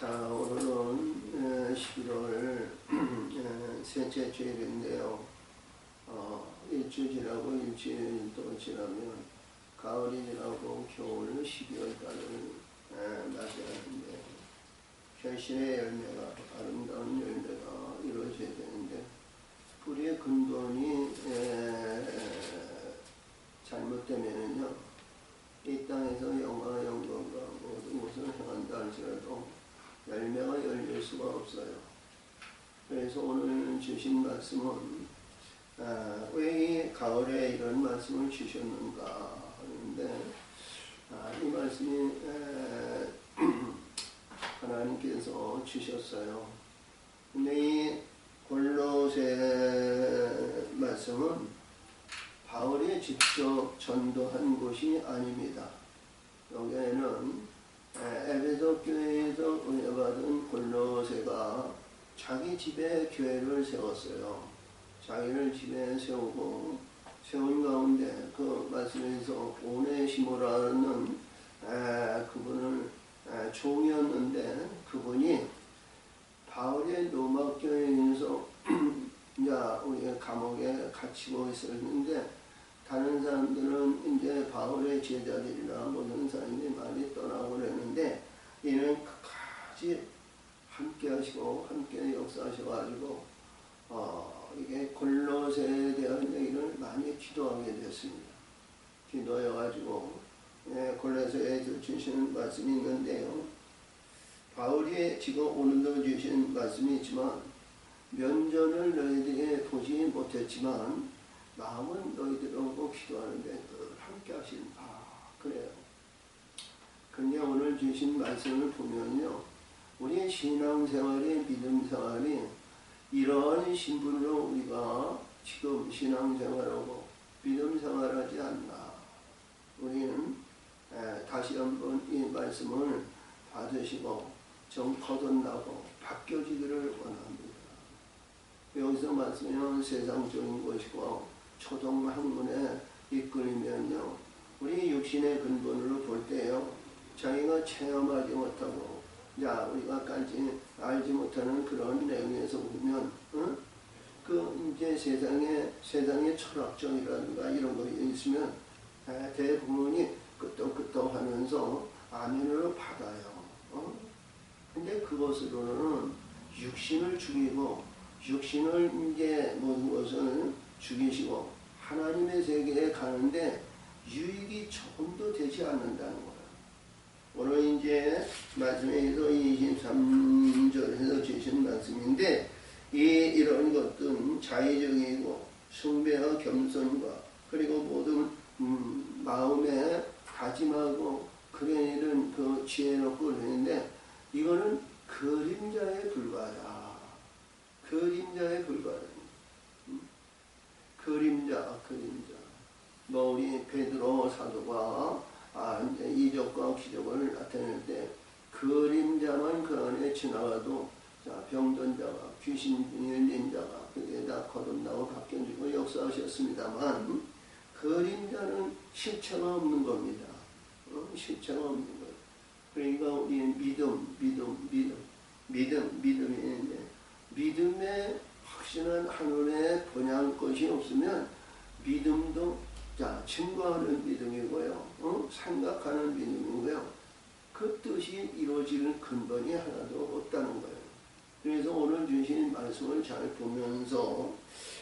자, 오늘은 11월 셋째 주일인데요. 일주일 지나고 일주일 또 지나면 가을이 지나고 겨울 12월 달을 맞이하는데 결실의 열매가 아름다운 열매가 이루어져야 되는데 뿌리의 근본이 잘못되면요 이 땅에서 영광과 모든 것을 행한다 할지라도 열매가 열릴 수가 없어요. 그래서 오늘 주신 말씀은 왜 이 가을에 이런 말씀을 주셨는가 하는데 이 말씀이 하나님께서 주셨어요. 근데 이 골로새 말씀은 바울이 직접 전도한 곳이 아닙니다. 여기에는 에베소 교회에서 은혜받은 골로새가 자기 집에 교회를 세웠어요. 자기를 집에 세우고 세운 가운데 그 말씀에서 오네시모라는 그분을 종이었는데 그분이 바울의 로마 교회에서 우리 감옥에 갇히고 있었는데 다른 사람들은 이제 바울의 제자들이나 모든 사람들이 많이 떠나고 그랬는데 이는 끝까지 함께 하시고 함께 역사하셔가지고 이게 골로새에 대한 얘기를 많이 기도하게 됐습니다. 기도해가지고 골로새에 주시는 말씀이 있는데요. 바울이 지금 오늘도 주신 말씀이 있지만 면전을 너희들이 보지 못했지만 마음은 너희들하고 기도하는데 늘 함께 하신다. 그래요. 근데 오늘 주신 말씀을 보면요. 우리의 신앙생활이 믿음생활이 이러한 신분으로 우리가 지금 신앙생활하고 믿음생활하지 않나. 우리는 다시 한번 이 말씀을 받으시고 좀 거듭나고 바뀌어지기를 원합니다. 여기서 말씀은 세상적인 것이고 초동학문에 이끌리면요 우리 육신의 근본으로 볼 때요 자기가 체험하지 못하고 우리가까지 알지 못하는 그런 내용에서 보면 그 이제 세상의 철학적이라든가 이런 거 있으면 대부분이 끄떡끄떡하면서 아멘으로 받아요. 근데 그것으로는 육신을 죽이고 육신을 이제 모든 것을 죽이시고 하나님의 세계에 가는데 유익이 조금도 되지 않는다는 거예요. 오늘 이제 말씀에서 23절에서 주신 말씀인데 이런 것들은 자의적이고 숭배와 겸손과 그리고 모든 마음에 다짐하고 그런 일은 그 지혜롭고 그러는데 이거는 그림자에 불과하다. 그림자에 불과하다. 그림자. 우리 베드로 사도가 이제 이적과 기적을 나타낼 때 그림자만 그 안에 지나가도 병든 자가 귀신 들린 자가 그게 다 거듭나고 바뀌어지고 역사하셨습니다만 그림자는 실체가 없는 겁니다. 실체가 없는 거예요. 그러니까 우리 믿음이 있는데 믿음에 확신한 하늘에 번향할 것이 없으면 믿음도 증거하는 믿음이고요. 생각하는 믿음이고요. 그 뜻이 이루어지는 근본이 하나도 없다는 거예요. 그래서 오늘 주신 말씀을 잘 보면서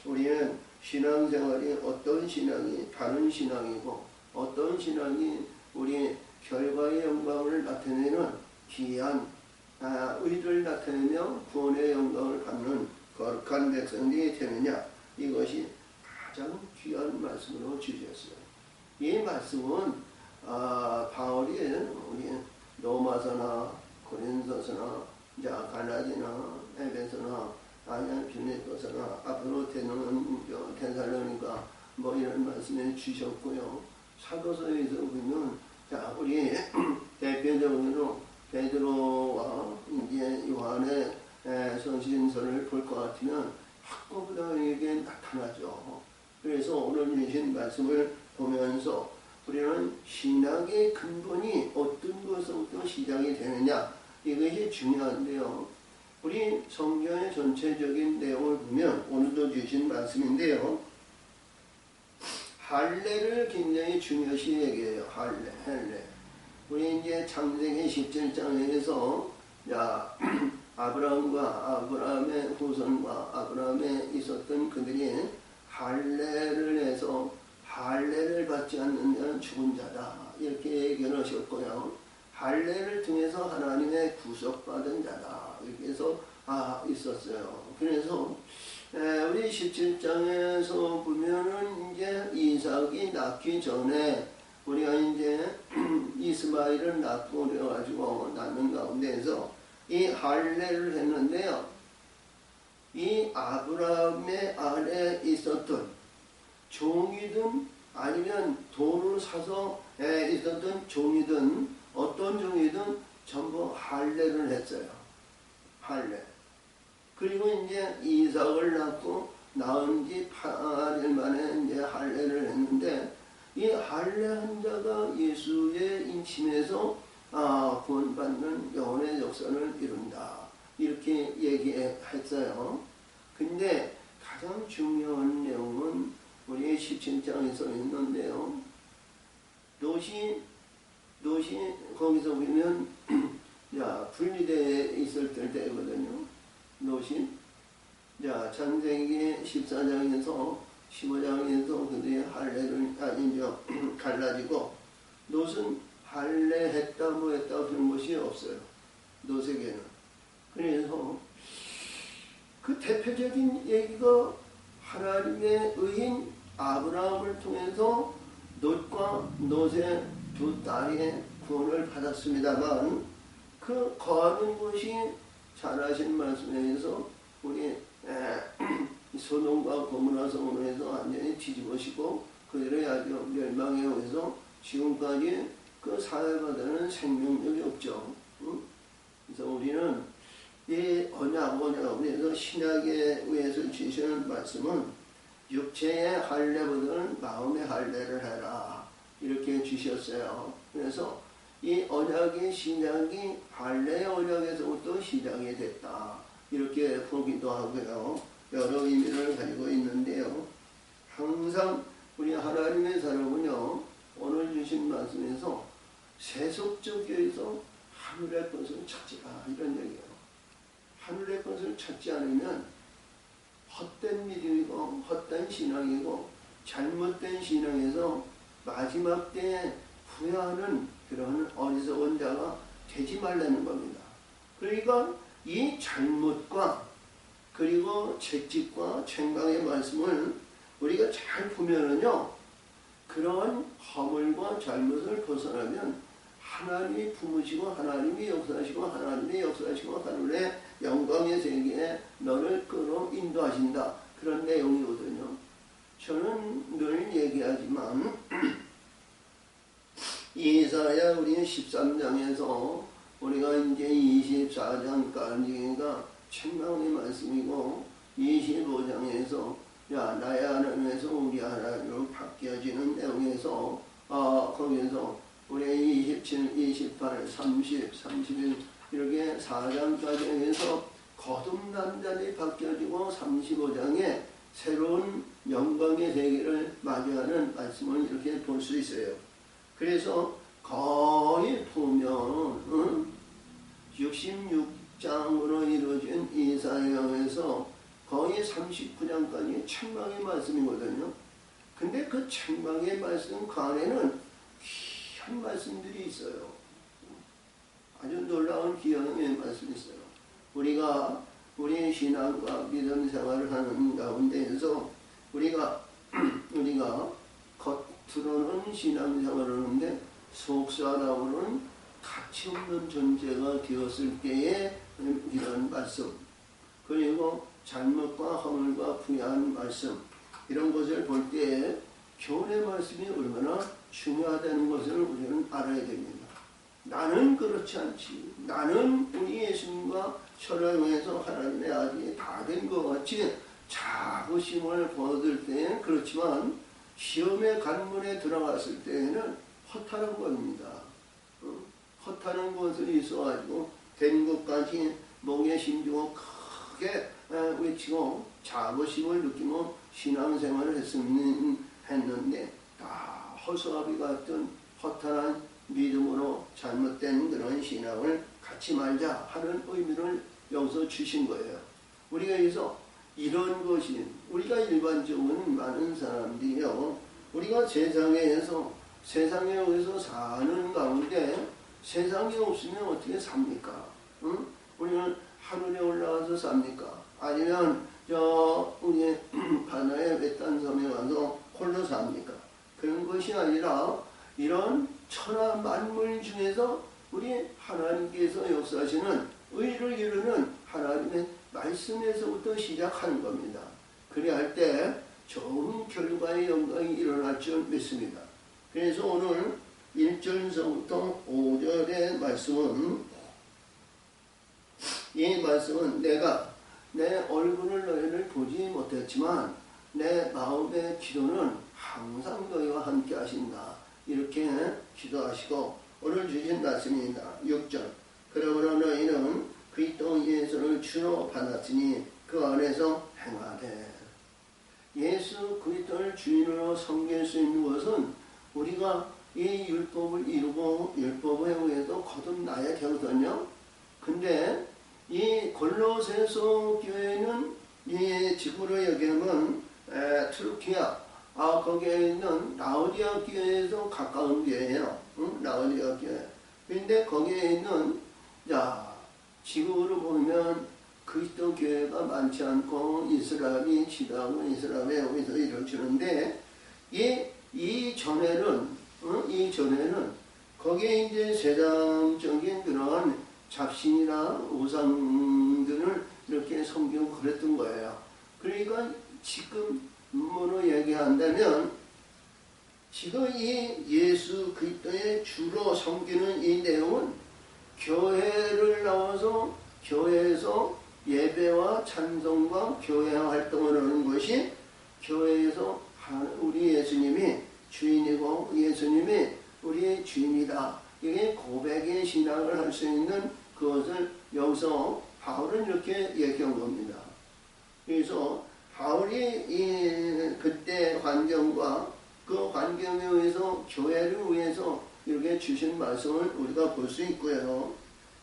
우리는 신앙생활이 어떤 신앙이 바른 신앙이고 어떤 신앙이 우리 결과의 영광을 나타내는 귀한 의를 나타내며 구원의 영광을 받는 거룩한 백성들이 되느냐 이것이 가장 귀한 말씀으로 주셨어요. 이 말씀은 바울이 우리 로마서나 고린도서나 갈라디나 에베소나 빌립보서나 앞으로 데살로니가 이런 말씀을 주셨고요. 사도서에서 보면 우리 대표적으로 베드로와 이제 요한의 성신서를 볼 것 같으면 한꺼번에 나타나죠. 그래서 오늘 주신 말씀을 보면서 우리는 신앙의 근본이 어떤 것으로부터 시작이 되느냐 이것이 중요한데요. 우리 성경의 전체적인 내용을 보면 오늘도 주신 말씀인데요. 할례를 굉장히 중요시 얘기해요. 할례. 우리 이제 창세기 17장에서 아브라함의 후손과 아브라함에 있었던 그들이 할례를 해서 할례를 받지 않는 죽은 자다 이렇게 얘기를 하셨고요. 할례를 통해서 하나님의 구속받은 자다 이렇게 해서 있었어요. 그래서 우리 17장에서 보면은 이제 이삭이 낳기 전에 우리가 이제 이스마엘을 낳고 그래가지고 낳는 가운데에서 이 할례를 했는데요. 이 아브라함의 아래 있었던 종이든 아니면 돈을 사서 있었던 종이든 어떤 종이든 전부 할례를 했어요. 할례. 그리고 이제 이삭을 낳고 낳은 지 8일 만에 이제 할례를 했는데 이 할례한 자가 예수의 인침에서 구원받는 영혼의 역사를 이룬다. 이렇게 얘기했어요. 근데 가장 중요한 내용은 우리 17장에 써 있는데요. 롯이 거기서 보면 분리되어 있을 때거든요. 롯이 창세기 14장에서 15장에서 그들의 할례를 갈라지고 롯은 할례했다 뭐했다 그런 것이 없어요. 롯에게는. 그래서 그 대표적인 얘기가 하나님의 의인 아브라함을 통해서 롯과 롯의 두 딸의 구원을 받았습니다만 그 거하는 곳이 잘 아신 말씀에 의해서 우리 소돔과 고모라 성으로 해서 완전히 뒤집어지고 그들의 아주 멸망에 의해서 지금까지 그 사회받는 생명력이 없죠. 그래서 우리는 이 언약에서 신약에 의해서 주시는 말씀은 육체의 할례보다는 마음의 할례를 해라 이렇게 주셨어요. 그래서 이 언약의 신약이 할례의 언약에서부터 시작이 됐다 이렇게 보기도 하고요. 여러 의미를 가지고 있는데요. 항상 우리 하나님의 사람은요 오늘 주신 말씀에서 세속적에서 하늘의 것을 찾지라 이런 얘기예요. 하늘의 것을 찾지 않으면 헛된 믿음이고 헛된 신앙이고 잘못된 신앙에서 마지막 때에 후회하는 그런 어리석은 자가 되지 말라는 겁니다. 그러니까 이 잘못과 그리고 채찍과 책망의 말씀을 우리가 잘 보면은요 그런 허물과 잘못을 벗어나면 하나님이 품으시고 하나님이 역사하시고 하나님이 역사하시고 하늘의 영광의 세계에 너를 끌어 인도하신다 그런 내용이거든요. 저는 늘 얘기하지만 이사야 우리 13장에서 우리가 이제 24장까지가 책망의 말씀이고 25장에서 나의 하나님에서 우리 하나님으로 바뀌어지는 내용에서 거기서 우리 27, 28, 30, 31 이렇게 4장까지 해서 거듭난 자들이 바뀌어지고 35장에 새로운 영광의 세계를 맞이하는 말씀을 이렇게 볼 수 있어요. 그래서 거의 보면 66장으로 이루어진 이사야에서 거의 39장까지 책망의 말씀이거든요. 근데 그 책망의 말씀 간에는 귀한 말씀들이 있어요. 아주 놀라운 귀한 말씀이 있어요. 우리가 우리의 신앙과 믿음 생활을 하는 가운데에서 우리가 겉으로는 신앙생활을 하는데 속사람으로는 가치 없는 존재가 되었을 때의 이런 말씀 그리고 잘못과 허물과 부야한 말씀 이런 것을 볼 때에 교훈의 말씀이 얼마나 중요하다는 것을 우리는 알아야 됩니다. 나는 그렇지 않지. 나는 우리 예수님과 혈통에서 하나님의 아들이 다 된 것 같이 자부심을 거둘 때는 그렇지만 시험의 관문에 들어갔을 때에는 허탈한 겁니다. 허탈한 것을 있어가지고 된 것까지 목에 힘주고 크게 외치고 자부심을 느끼고 신앙생활을 했는데 다 허수아비 같은 허탈한 믿음으로 잘못된 그런 신앙을 갖지 말자 하는 의미를 여기서 주신 거예요. 우리가 여기서 이런 것이 우리가 일반적으로 많은 사람들이요, 우리가 세상에 의해서 사는 가운데 세상이 없으면 어떻게 삽니까? 응? 우리는 하늘에 올라가서 삽니까? 아니면 우리 바다의 외딴 섬에 가서 홀로 삽니까? 그런 것이 아니라 이런 천하 만물 중에서 우리 하나님께서 역사하시는 의를 이루는 하나님의 말씀에서부터 시작하는 겁니다. 그래야 할 때 좋은 결과의 영광이 일어날 줄 믿습니다. 그래서 오늘 1절서부터 5절의 말씀은, 이 말씀은 내가 내 얼굴을 너희를 보지 못했지만 내 마음의 기도는 항상 너희와 함께 하신다. 이렇게 기도하시고 오늘 주신 말씀입니다. 6절. 그러므로 너희는 그리스도 예수를 주로 받았으니 그 안에서 행하되. 예수 그리스도를 주인으로 섬길 수 있는 것은 우리가 이 율법을 이루고 율법에 의해서 거듭나야 되거든요. 근데 이 골로새서 교회는 이 지구로 얘기하면 트루키아, 거기에 있는 라오디아 교회에서 가까운 교회예요. 라오디아 교회. 근데 거기에 있는 지구로 보면 그리스도 교회가 많지 않고 이스라엘이 지도하고 이스라엘에 여기서 이루어지는데 이 전에는 거기에 이제 세상적인 그런 잡신이나 우상들을 이렇게 섬기고 그랬던 거예요. 그러니까 지금으로 얘기한다면 지금 이 예수 그리스도의 주로 섬기는 이 내용은 교회를 나와서 교회에서 예배와 찬송과 교회 활동을 하는 것이 교회에서 우리 예수님이 주인이고 예수님이 우리의 주인이다. 이게 고백의 신앙을 할 수 있는 그것을 여기서 바울은 이렇게 얘기한 겁니다. 그래서 바울이 그때 환경과 그 환경에 의해서 교회를 위해서 이렇게 주신 말씀을 우리가 볼 수 있고요.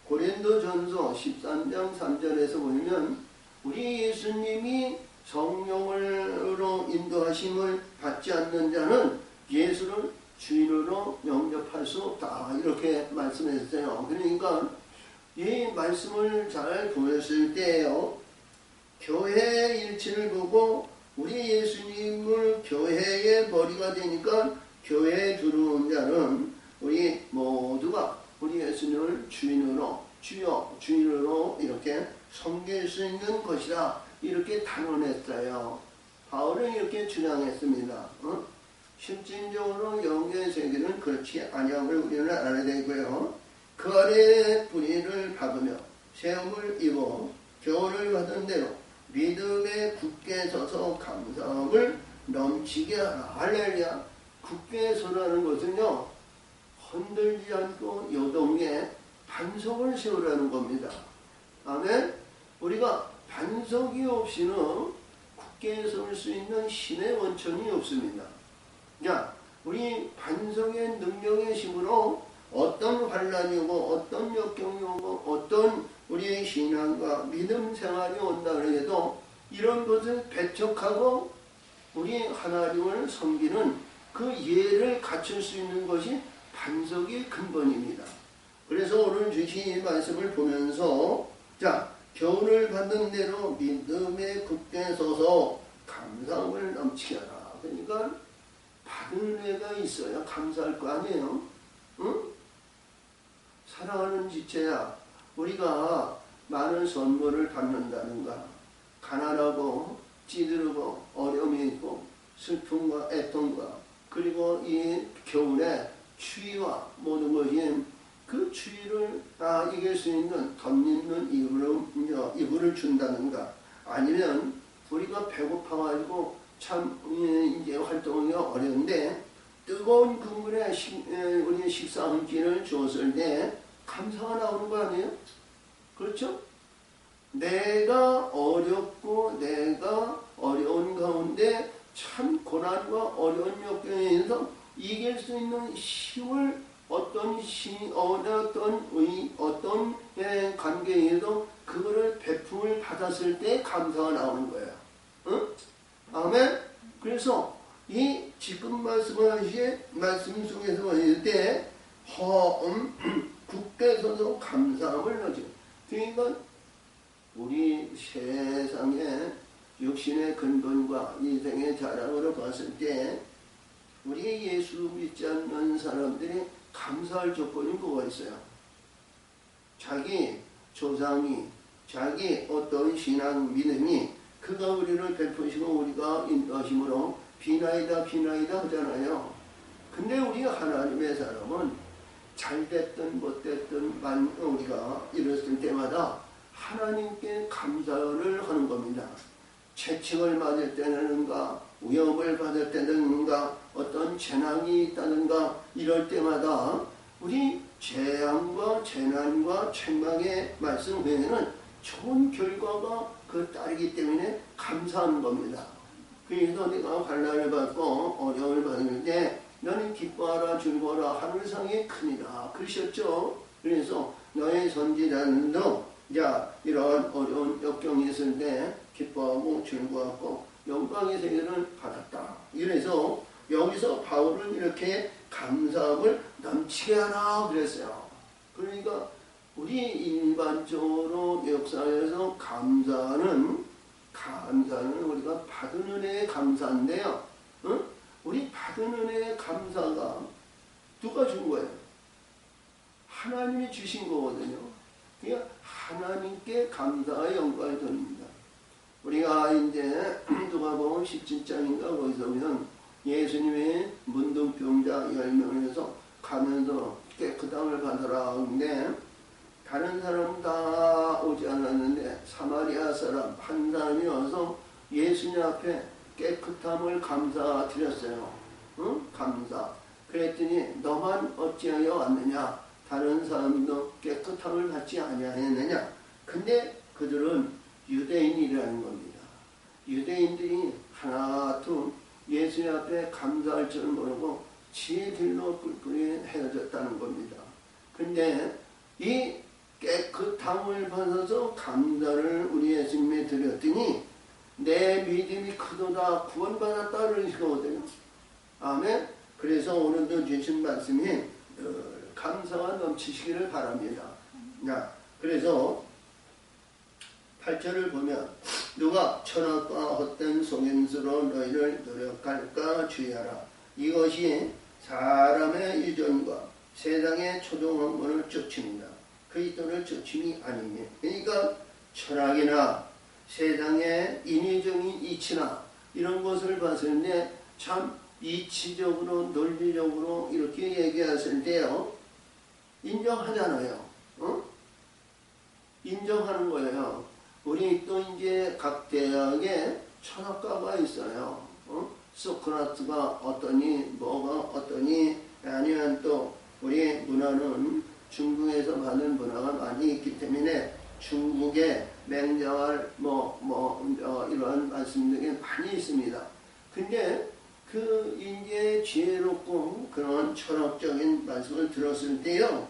고린도전서 13장 3절에서 보면 우리 예수님이 성령으로 인도하심을 받지 않는 자는 예수를 주인으로 영접할 수 없다. 이렇게 말씀했어요. 그러니까 이 말씀을 잘 보였을 때요, 교회의 일치를 보고 우리 예수님을 교회의 머리가 되니까 교회에 들어온 자는 우리 모두가 우리 예수님을 주인으로 이렇게 섬길 수 있는 것이다. 이렇게 단언했어요. 바울은 이렇게 주장했습니다. 실질적으로 영의 세계는 그렇지 아니함을 우리는 알아야 되고요. 그 아래 뿌리를 박으며 세움을 입어 교훈을 받은 대로 믿음에 굳게 서서 감사함을 넘치게 하라. 할렐루야. 굳게 서라는 것은요, 흔들지 않고 요동에 반석을 세우라는 겁니다. 아멘. 우리가 반석이 없이는 굳게 설 수 있는 신의 원천이 없습니다. 우리 반석의 능력의 힘으로 어떤 환란이 오고 어떤 역경이 오고 어떤 우리의 신앙과 믿음 생활이 온다 그래도 이런 것을 배척하고 우리 하나님을 섬기는 그 예를 갖출 수 있는 것이 반석의 근본입니다. 그래서 오늘 주신 이 말씀을 보면서 교훈을 받는 대로 믿음에 굳게 서서 감사함을 넘치게 하라. 그러니까 받은 애가 있어야 감사할 거 아니에요? 응? 사랑하는 지체야, 우리가 많은 선물을 받는다는가, 가난하고 찌들고 어려움이 있고 슬픔과 애통과 그리고 이 겨울에 추위와 모든 것이 그 추위를 이길 수 있는 덧입는 이불을 준다는가, 아니면 우리가 배고파가지고 참 이제 활동이 어려운데 뜨거운 국물에 우리 식사 한 끼를 주었을 때 감사가 나오는 거 아니에요? 그렇죠? 내가 어렵고 내가 어려운 가운데 참 고난과 어려운 역경에서 이길 수 있는 힘을 어떤 관계에도 그거를 베품을 받았을 때 감사가 나오는 거예요. 응? 아멘? 그래서 이 지금 말씀하신 말씀 속에서 보실 때 굳게 서서 감사함을 하죠. 그러니까 우리 세상의 육신의 근본과 인생의 자랑으로 봤을 때 우리 예수 믿지 않는 사람들이 감사할 조건이 뭐가 있어요? 자기 조상이 자기 어떤 신앙 믿음이 그가 우리를 베푸시고 우리가 인도하심으로 비나이다 비나이다 하잖아요. 근데 우리 하나님의 사람은 잘됐든 못됐든 우리가 이랬을 때마다 하나님께 감사를 하는 겁니다. 채찍을 맞을 때는가 위협을 받을 때는가 어떤 재난이 있다는가 이럴 때마다 우리 재앙과 재난과 책망의 말씀 외에는 좋은 결과가 그 따르기 때문에 감사하는 겁니다. 그래서 내가 환난을 받고 어려움을 받을 때 너는 기뻐하라 즐거워라 하늘상의 크니라 그러셨죠. 그래서 너의 선지자들도 이런 어려운 역경이 있을 때 기뻐하고 즐거워하고 영광의 세계를 받았다. 이래서 여기서 바울은 이렇게 감사함을 넘치게 하라 그랬어요. 그러니까 우리 일반적으로 역사에서 감사는 우리가 받은 은혜의 감사인데요. 응? 우리 받은 은혜의 감사가 누가 준 거예요? 하나님이 주신 거거든요. 그러니까 하나님께 감사의 영광을 돌립니다. 우리가 이제 누가복음 17장인가 거기서 보면 예수님의 문둥병자 10명을 해서 가면서 깨끗함을 받으라 하는데 다른 사람 다 오지 않았는데 사마리아 사람 한 사람이 와서 예수님 앞에 깨끗함을 감사드렸어요. 응? 감사. 그랬더니 너만 어찌하여 왔느냐? 다른 사람도 깨끗함을 받지 아니하였느냐? 근데 그들은 유대인이라는 겁니다. 유대인들이 하나둘 예수님 앞에 감사할 줄 모르고 지의 길로 뿔뿔이 헤어졌다는 겁니다. 근데 이 깨끗함을 받아서 감사를 우리 예수님에 드렸더니 내 믿음이 크도다 구원받았다 그러시거든요. 아멘. 그래서 오늘도 주신 말씀이 감사가 넘치시기를 바랍니다. 그래서 8절을 보면 누가 천악과 헛된 속임수로 너희를 노력할까 주의하라. 이것이 사람의 유전과 세상의 초동학문을 쫓습니다. 그리스도를 쫓음이 아니니. 그러니까 철학이나 세상의 인위적인 이치나 이런 것을 봤을 때 참 이치적으로 논리적으로 이렇게 얘기했을 때요 인정하잖아요. 인정하는 거예요. 우리 또 이제 각 대학에 철학가가 있어요. 소크라테스가 어떠니 뭐가 어떠니 아니면 또 우리 문화는 중국에서 받은 문화가 많이 있기 때문에 중국의 맹자왈 이러한 말씀들이 많이 있습니다. 근데 그 이제 지혜롭고 그런 철학적인 말씀을 들었을 때요,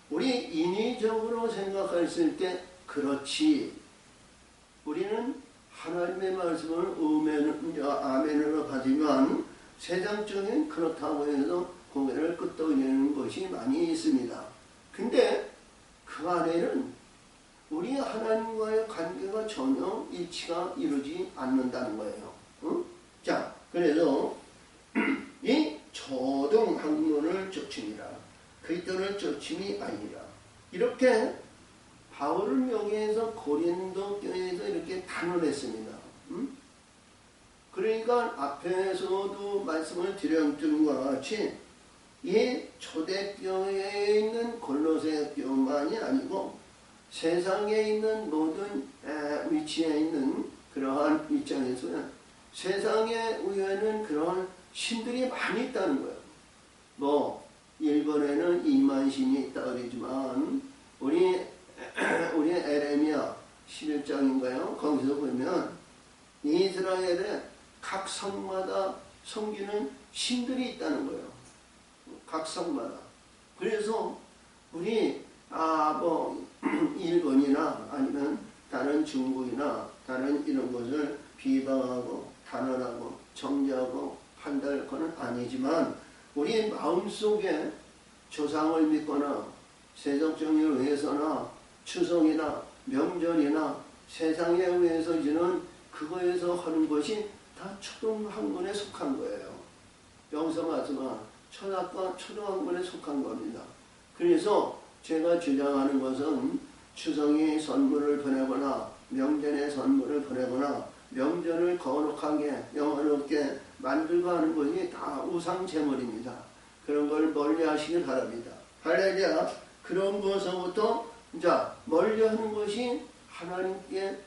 우리 인위적으로 생각했을 때 그렇지. 우리는 하나님의 말씀을 아멘으로 가지만 세상적인 그렇다고 해서 고개를 끄덕이는 것이 많이 있습니다. 근데 그 안에는 우리 하나님과의 관계가 전혀 일치가 이루지 않는다는 거예요. 자, 그래서 이 초등학문을 쫓음이라 그리스도를 쫓음이 아니라 이렇게 바울은 여기에서 고린도 교회에서 이렇게 단언했습니다. 그러니까 앞에서도 말씀을 드렸던 것과 같이 이 초대교회에 있는 골로새 교만이 아니고 세상에 있는 모든 위치에 있는 그러한 입장에서는 세상에 의하는 그러한 신들이 많이 있다는 거예요. 일본에는 2만 신이 있다 그러지만 우리 거기서 보면 이스라엘의 각 성마다 섬기는 신들이 있다는 거예요. 각 성마다. 그래서 우리 일본이나 아니면 다른 중국이나 다른 이런 것을 비방하고 단언하고 정죄하고 판단할 것은 아니지만 우리 마음속에 조상을 믿거나 세속 정의를 위해서나 추석이나 명절이나 세상에 의해서 지는 그거에서 하는 것이 다 초등학문에 속한 거예요. 여기서 말씀한 초등학과 초등학문에 속한 겁니다. 그래서 제가 주장하는 것은 추석이 선물을 보내거나 명절에 선물을 보내거나 명절을 거룩하게 영원롭게 만들고 하는 것이 다 우상제물입니다. 그런 걸 멀리 하시길 바랍니다. 할렐루야. 그런 것서부터 멀리 하는 것이 하나님께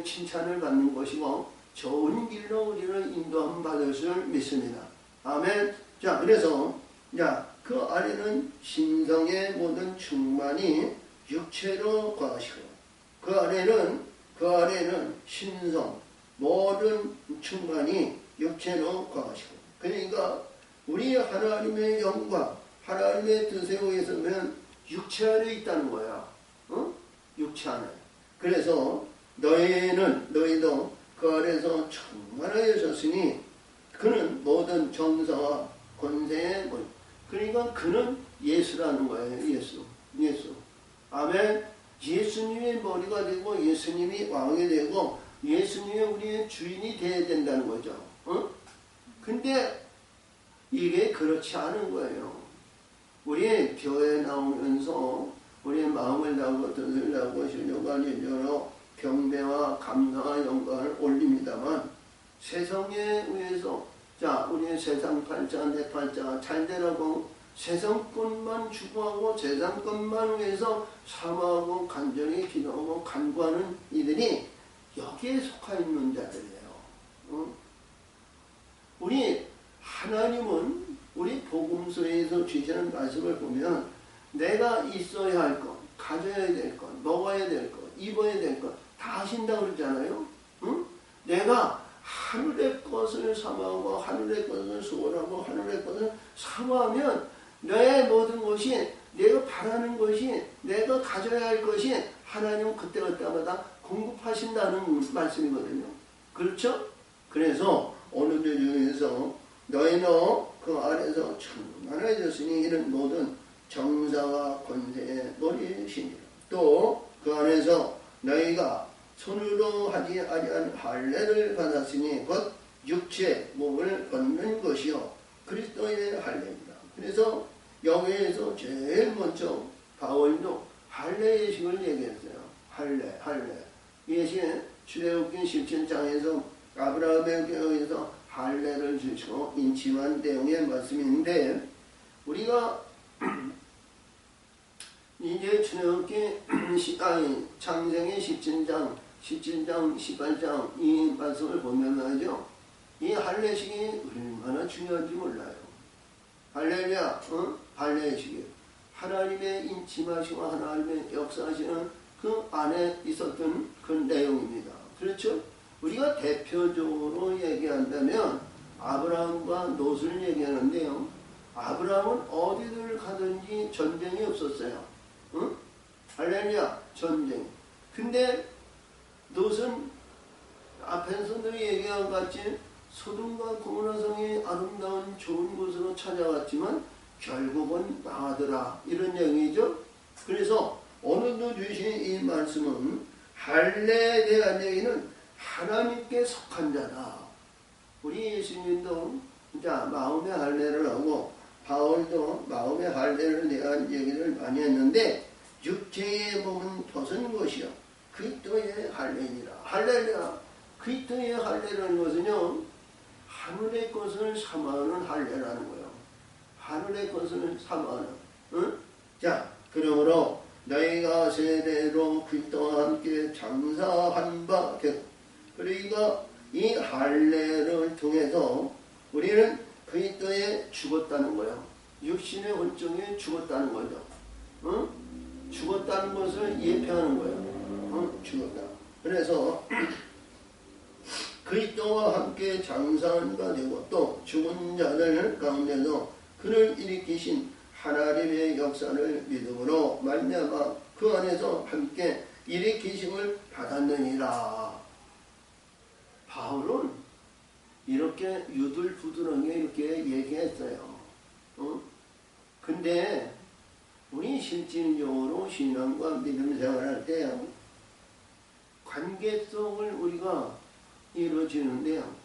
칭찬을 받는 것이고 좋은 길로 우리를 인도함 받을 줄 믿습니다. 아멘. 자, 그래서 그 안에는 신성의 모든 충만이 육체로 거하시고 그 안에는 신성 모든 충만이 육체로 거하시고 그러니까 우리 하나님의 영광 하나님의 뜻에 의해서는 육체 안에 있다는 거야. 육체 안에. 그래서 너희도 그 안에서 충만하여졌으니 그는 모든 정사와 권세의 그러니까 그는 예수라는 거예요. 예수. 아멘. 예수님의 머리가 되고 예수님이 왕이 되고 예수님이 우리의 주인이 되어야 된다는 거죠. 근데 이게 그렇지 않은 거예요. 우리 교회에 나오면서 우리의 마음을 다하고 뜻을 다하고 신령과 진정으로 경배와 감사와 영광을 올립니다만 세상에 의해서 우리의 세상 팔자 내 팔자 잘 되라고 세상권만 추구하고 세상권만 위해서 사모하고 간절히 기도하고 간구하는 이들이 여기에 속하 있는 자들이에요. 우리 하나님은 우리 복음서에서 주시는 말씀을 보면 내가 있어야 할 것, 가져야 될 것, 먹어야 될 것, 입어야 될 것 다 하신다고 그러잖아요. 내가 하늘의 것을 사모하고 하늘의 것을 소원하고 하늘의 것을 사모하면 너의 모든 것이 내가 바라는 것이 내가 가져야 할 것이 하나님은 그때마다 공급하신다는 말씀이거든요. 그렇죠? 그래서 오늘 중에서 너희는 그 안에서 충만해졌으니 이런 모든 정사와 권세의 머리이시니라. 또 그 안에서 너희가 손으로 하지 아니한 할례를 받았으니 곧 육체 몸을 걷는 것이요 그리스도의 할례입니다. 그래서 여기에서 제일 먼저 바울도 할례 예식을 얘기했어요. 할례. 이것이 출애굽기 17장에서 아브라함에게 의해서 할례를 주시고 인침한 내용의 말씀인데 우리가 이제 출애굽기 창세기 17장 18장 이 말씀을 보면 말이죠. 이 할례식이 얼마나 중요한지 몰라요. 할렐루야. 할례식이 하나님의 인침하시고 하나님의 역사하시는 그 안에 있었던 그 내용입니다. 그렇죠? 우리가 대표적으로 얘기한다면 아브라함과 롯을 얘기하는데요. 아브라함은 어디를 가든지 전쟁이 없었어요. 할렐루야. 전쟁. 근데 롯은 앞에서도 얘기한 것 같이 소돔과 고모라 성이 아름다운 좋은 곳으로 찾아갔지만 결국은 망하더라. 이런 얘기죠. 그래서 오늘도 주신 이 말씀은 할례에 대한 얘기는 하나님께 속한 자다. 우리 예수님도 마음의 할례를 하고 바울도 마음의 할례를 대한 얘기를 많이 했는데 육체의 몸은 벗은 것이요 그리스도의 할례니라. 할렐루야. 그리스도의 할례라는 것은요 하늘의 것을 사모하는 할례라는 거예요. 하늘의 것을 사모하는. 자, 그러므로 너희가 세례로 그리스도와 함께 장사한 바 되고 그러니까 이 할례를 통해서 우리는 그리스도에 죽었다는 거예요. 육신의 혼종에 죽었다는 거죠. 죽었다는 것을 예표하는 거예요. 죽었다. 그래서 그리스도와 함께 장사한 바 되고 또 죽은 자들 가운데서 그를 일으키신 하나님의 역사를 믿음으로 말미암아 그 안에서 함께 일으키심을 받았느니라. 바울은 이렇게 유들부들하게 이렇게 얘기했어요. 근데 우리 실질적으로 신앙과 믿음 생활할 때 관계성을 우리가 이루어지는데요.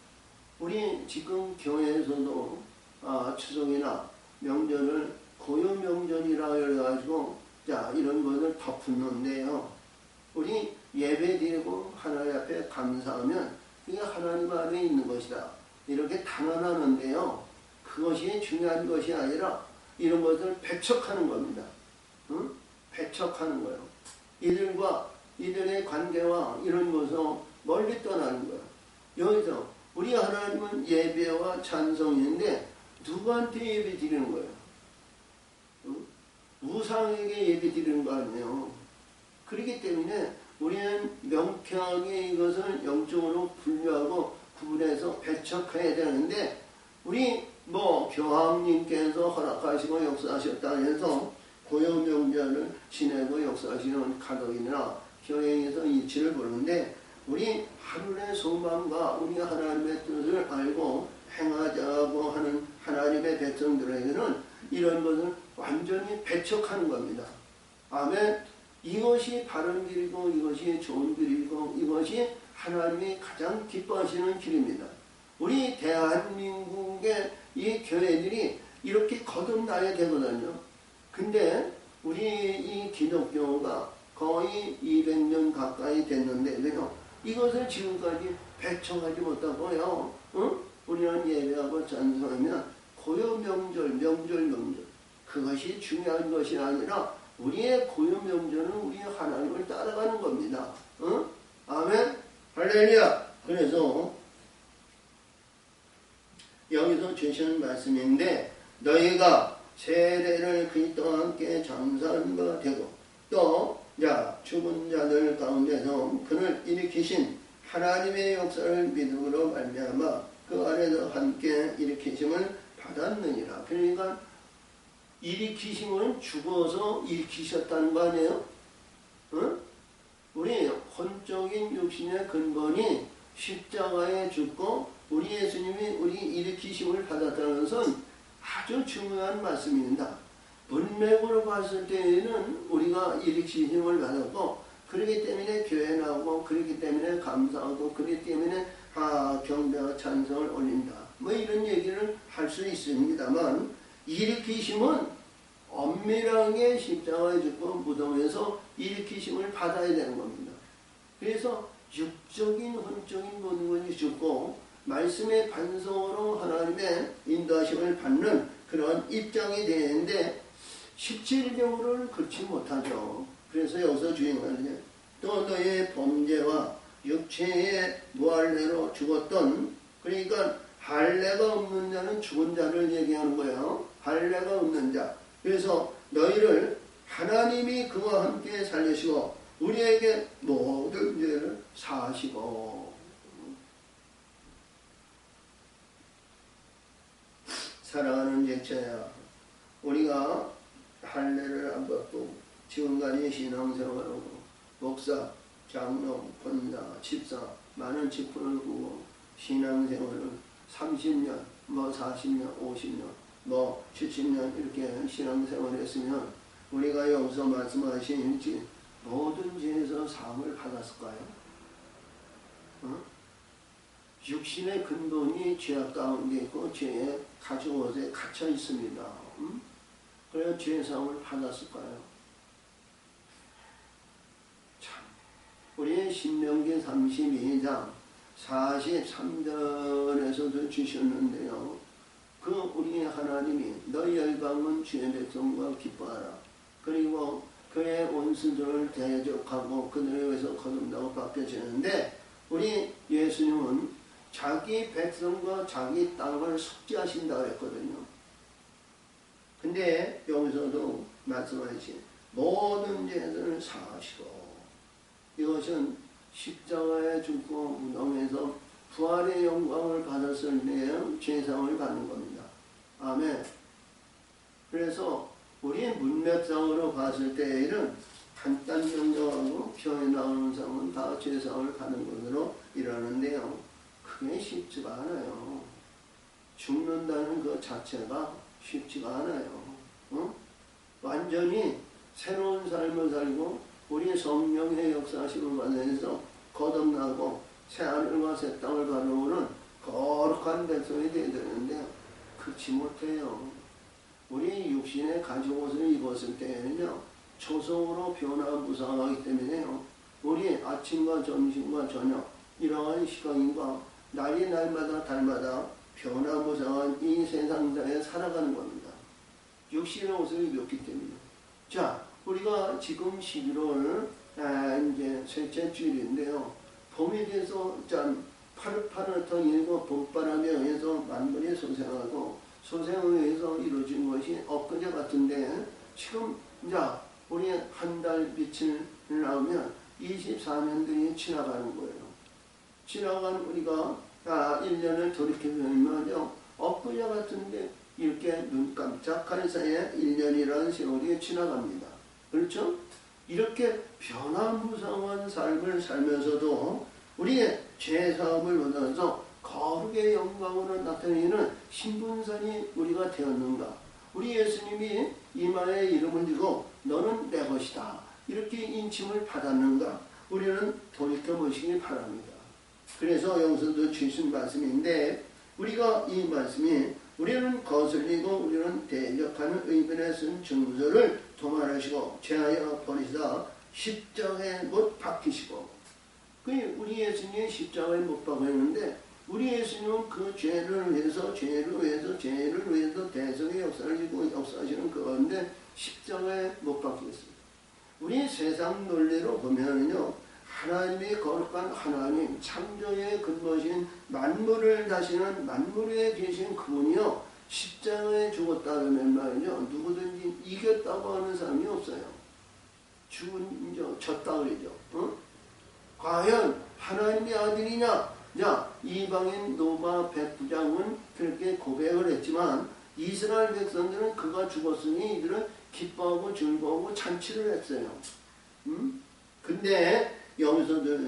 우리 지금 교회에서도 추석이나 명절을 고요 명절이라 해가지고 자 이런 것을 덮었는데요. 우리 예배 드리고 하나님 앞에 감사하면 이게 하나님 안에 있는 것이다. 이렇게 단언하는데요. 그것이 중요한 것이 아니라 이런 것을 배척하는 겁니다. 응? 배척하는 거예요. 이들의 관계와 이런 것을 멀리 떠나는 거예요. 여기서 우리 하나님은 예배와 찬송인데 누구한테 예배 드리는 거예요? 응? 우상에게 예배 드리는 거 아니에요. 그렇기 때문에 우리는 명쾌하게 이것을 영적으로 분류하고 구분해서 배척해야 되는데 우리 교황님께서 허락하시고 역사하셨다 해서 고요명절을 지내고 역사하시는 가덕이나 교회에서 이치를 보는데 우리 하늘의 소망과 우리 하나님의 뜻을 알고 행하자고 하는 하나님의 백성들에게는 이런 것을 완전히 배척하는 겁니다. 아멘. 이것이 바른 길이고 이것이 좋은 길이고 이것이 하나님이 가장 기뻐하시는 길입니다. 우리 대한민국의 이 교회들이 이렇게 거듭나야 되거든요. 근데 우리 이 기독교가 거의 200년 가까이 됐는데 이것을 지금까지 배척하지 못하고요. 우리는 예배하고 찬송하면 고요 명절 그것이 중요한 것이 아니라 우리의 고요 명절은 우리 하나님을 따라가는 겁니다. 아멘. 할렐루야. 그래서 여기서 주시는 말씀인데 너희가 세례를 그리스도와 함께 장사한 바 되고 또 죽은 자들 가운데서 그를 일으키신 하나님의 역사를 믿음으로 말미암아 그 안에서 함께 일으키심을 받았느니라. 그러니까 일으키심은 죽어서 일으키셨다는 거 아니에요? 우리 혼적인 육신의 근본이 십자가에 죽고 우리 예수님이 우리 일으키심을 받았다는 것은 아주 중요한 말씀입니다. 문맥으로 봤을 때에는 우리가 일으키심을 받았고 그렇기 때문에 교회 나오고 그렇기 때문에 감사하고 그렇기 때문에 경배와 찬송을 올린다. 이런 얘기를 할 수 있습니다만 일으키심은 엄밀하게 십자가에 죽고 무덤에서 일으키심을 받아야 되는 겁니다. 그래서 육적인 혼적인 모든 것이 죽고 말씀의 반성으로 하나님의 인도하심을 받는 그런 입장이 되는데 실질적으로는 그렇지 못하죠. 그래서 여기서 주인공은 또 너의 범죄와 육체의 무할례로 죽었던 그러니까 할례가 없는 자는 죽은 자를 얘기하는 거예요. 할례가 없는 자. 그래서 너희를 하나님이 그와 함께 살리시고 우리에게 모든 죄를 사하시고 사랑하는 제자야 우리가 할례를 안 받고 지금까지 신앙생활하고 목사, 장로, 권사, 집사 많은 직분을 두고 신앙생활을 30년, 40년, 50년, 70년 이렇게 신앙생활을 했으면 우리가 여기서 말씀하신 모든 죄에서 사함을 받았을까요? 육신의 근본이 죄악 가운데 있고 죄에 가죽옷에 갇혀 있습니다. 그래서 죄사함을 받았을까요? 참, 우리 신명기 32장 43절에서도 주셨는데요. 그 우리 하나님이 너희 열방은 주의 백성과 기뻐하라. 그리고 그의 원수들을 대적하고 그들에 의해서 거듭나고 바뀌어지는데 우리 예수님은 자기 백성과 자기 땅을 속죄하신다고 했거든요. 근데 여기서도 말씀하신 모든 죄들을 사하시고 이것은 십자가에 죽고 무덤에서 부활의 영광을 받았을 때에 죄상을 받는 겁니다. 아멘. 그래서 우리 문맥상으로 봤을 때에는 간단 명령하고 표에 나오는 상은 다 죄상을 받는 것으로 이러는데요. 그게 쉽지가 않아요. 죽는다는 그 자체가 쉽지가 않아요. 완전히 새로운 삶을 살고 우리 성령의 역사심을 받아서 거듭나고 새하늘과 새 땅을 바라보는 거룩한 백성이 되어야 되는데 그렇지 못해요. 우리 육신의 가죽옷을 입었을 때에는요, 초성으로 변화무쌍하기 때문에요, 우리 아침과 점심과 저녁 이러한 시간과 날이 날마다 달마다 변화무쌍한 이 세상상에 살아가는 겁니다. 육신의 옷을 입었기 때문에. 자, 우리가 지금 11월 이제 셋째 주일인데요. 봄에 대해서 참 파릇파릇한 일과 봄바람에 의해서 만물이 소생하고 소생에 의해서 이루어진 것이 엊그제 같은데 지금 이제 우리 한 달 며칠 나오면 24년들이 지나가는 거예요. 지나간 우리가 1년을 돌이켜보면요. 엊그제 같은데 이렇게 눈 깜짝할 사이에 1년이라는 세월이 지나갑니다. 그렇죠? 이렇게 변화무쌍한 삶을 살면서도 우리의 죄사함을 받아서 거룩의 영광으로 나타내는 신분산이 우리가 되었는가? 우리 예수님이 이마에 이름을 지고 너는 내 것이다. 이렇게 인침을 받았는가? 우리는 돌이켜보시기 바랍니다. 그래서 여기서도 주신 말씀인데 우리가 이 말씀이 우리는 거슬리고 우리는 대적하는 의변에 쓴 증서를 도말하시고 제하여 버리시다 십자가에 못 박히시고 우리 예수님이 십자가에 못 박혔는데 우리 예수님은 그 죄를 위해서 대성의 역사를 지고 역사하시는 그건데 십자가에 못 박혔습니다. 우리 세상 논리로 보면은요, 하나님이 거룩한 하나님, 창조의 근본이신 만물을 다시는 만물에 계신 그분이요, 십자가에 죽었다면 말이죠, 누구든지 이겼다고 하는 사람이 없어요. 졌다 그러죠. 과연 하나님의 아들이냐? 자, 이방인 노바 백부장은 그렇게 고백을 했지만 이스라엘 백성들은 그가 죽었으니 이들은 기뻐하고 즐거워하고 잔치를 했어요. 근데 여기서도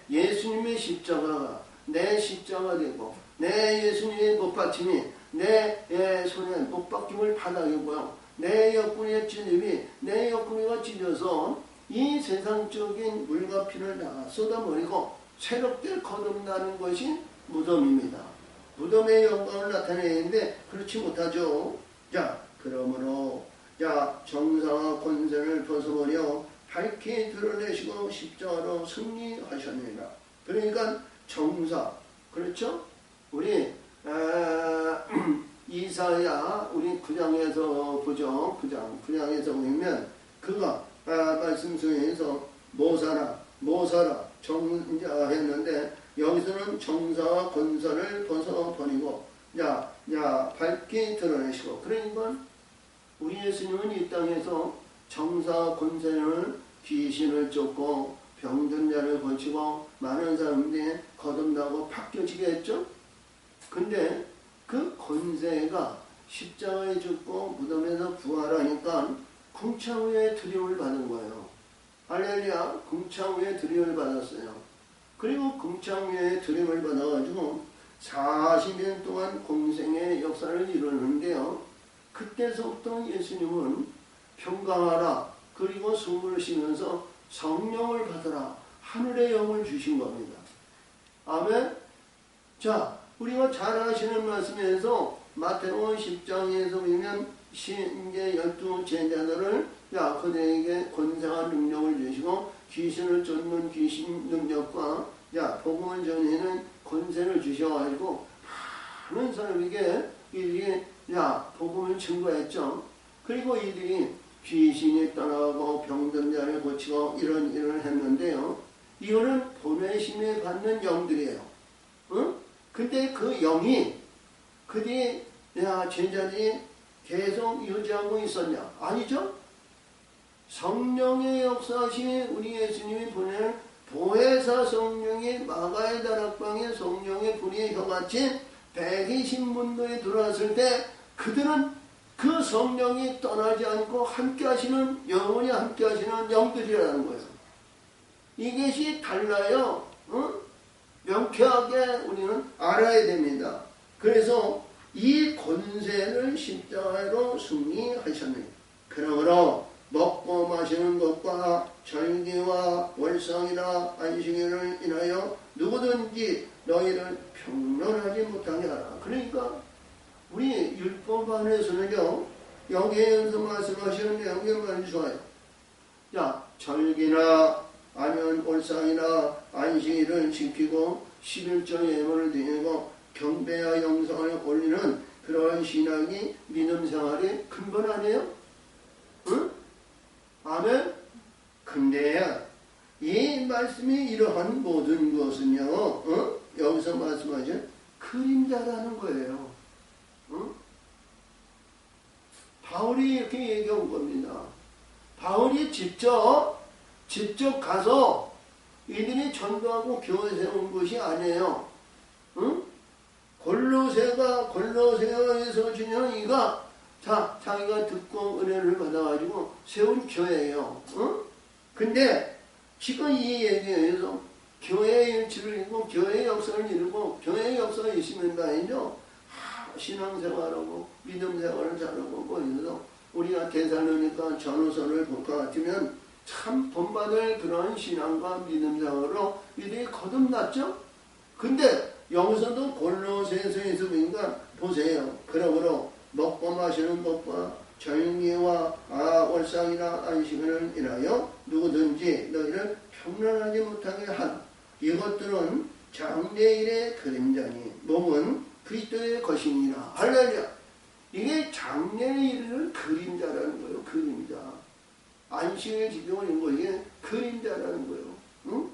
예수님의 십자가가 내 십자가 되고 내 예수님의 못박힘이 내 손에 못박힘을 받아야고요. 내 옆구리에 찔림이 내 옆구리가 찔려서 이 세상적인 물과 피를 다 쏟아버리고 새롭게 거듭나는 것이 무덤입니다. 무덤의 영광을 나타내는데 그렇지 못하죠. 자, 그러므로 정사와 권세를 벗어버려 밝히 드러내시고 십자가로 승리하셨느니라. 그러니까 정사, 그렇죠? 우리 이사야 우리 9장에서 보죠. 9장에서 보면 그가 말씀 중에서 모사라 정했는데 여기서는 정사와 권사를 벗어버리고 밝게 드러내시고, 그러니까 우리 예수님은 이 땅에서 정사와 권세는 귀신을 쫓고 병든 자를 고치고 많은 사람들이 거듭나고 바뀌어지게 했죠. 근데 그 권세가 십자가에 죽고 무덤에서 부활하니까 궁창 후에 두려움을 받은 거예요. 할렐루야, 궁창 후에 두려움을 받았어요. 그리고 궁창 후에 두려움을 받아가지고 40년 동안 공생의 역사를 이루는데요. 그때서부터 예수님은 평강하라, 그리고 숨을 쉬면서 성령을 받으라, 하늘의 영을 주신 겁니다. 아멘. 자, 우리가 잘 아시는 말씀에서 마태복음 10장에서 보면 이제 12 제자들을 그들에게 권세와 능력을 주시고 귀신을 쫓는 귀신 능력과 복음을 전하는 권세를 주셔가지고 많은 사람에게 이들이 복음을 증거했죠. 그리고 이들이 귀신이 떠나고 병든 자를 고치고 이런 일을 했는데요. 이거는 보내심에 받는 영들이에요. 근데 그 영이 그들이 제자들이 계속 유지하고 있었냐? 아니죠? 성령의 역사하신 우리 예수님이 보내는 이와 같이 120문도에 들어왔을 때 그들은 그 성령이 떠나지 않고 함께 하시는, 영원히 함께 하시는 영들이라는 거예요. 이것이 달라요. 명쾌하게 우리는 알아야 됩니다. 그래서 이 권세를 십자가로 승리하셨네요. 그러므로 먹고 마시는 것과 절기와 월상이나 안식일을 인하여 누구든지 너희를 평론하지 못하게 하라. 그러니까 우리 율법 안에서는요, 여기에서 말씀하시는 내용이 많이 좋아요. 자, 절기나 아니면 월상이나 안식일을 지키고 11조 예물을 드리고 경배와 영상을 올리는 그러한 신앙이 믿음 생활의 근본 아니에요? 응? 아멘? 근데 이 말씀이 이러한 모든 것은요, 여기서 말씀하신 그림자라는 거예요. 바울이 이렇게 얘기한 겁니다. 바울이 직접 가서 이들이 전도하고 교회 세운 것이 아니에요. 골로새에서 주는 이가 자기가 듣고 은혜를 받아가지고 세운 교회예요. 근데 지금 이 얘기에서 교회의 일치를 이루고 교회의 역사를 이루고 교회의 역사가 있으면 다행이죠. 신앙생활하고 믿음생활을 잘하고 거기서 우리가 대사로니까 전후서를 볼 것 같으면 참 본받을 그런 신앙과 믿음생활로 이들이 거듭났죠. 근데 여기서도 골로새에서 보니까 보세요. 그러므로 먹고 마시는 것과 절기와 월상이나 안식일을 인하여 누구든지 너희를 평론하지 못하게 한 이것들은 장래일의 그림자니 몸은 그리스도의 것이니라. 할렐루야. 이게 장래일의 그림자라는 거예요. 그림자. 안식일 지켜오는 거 이게 그림자라는 거예요. 응?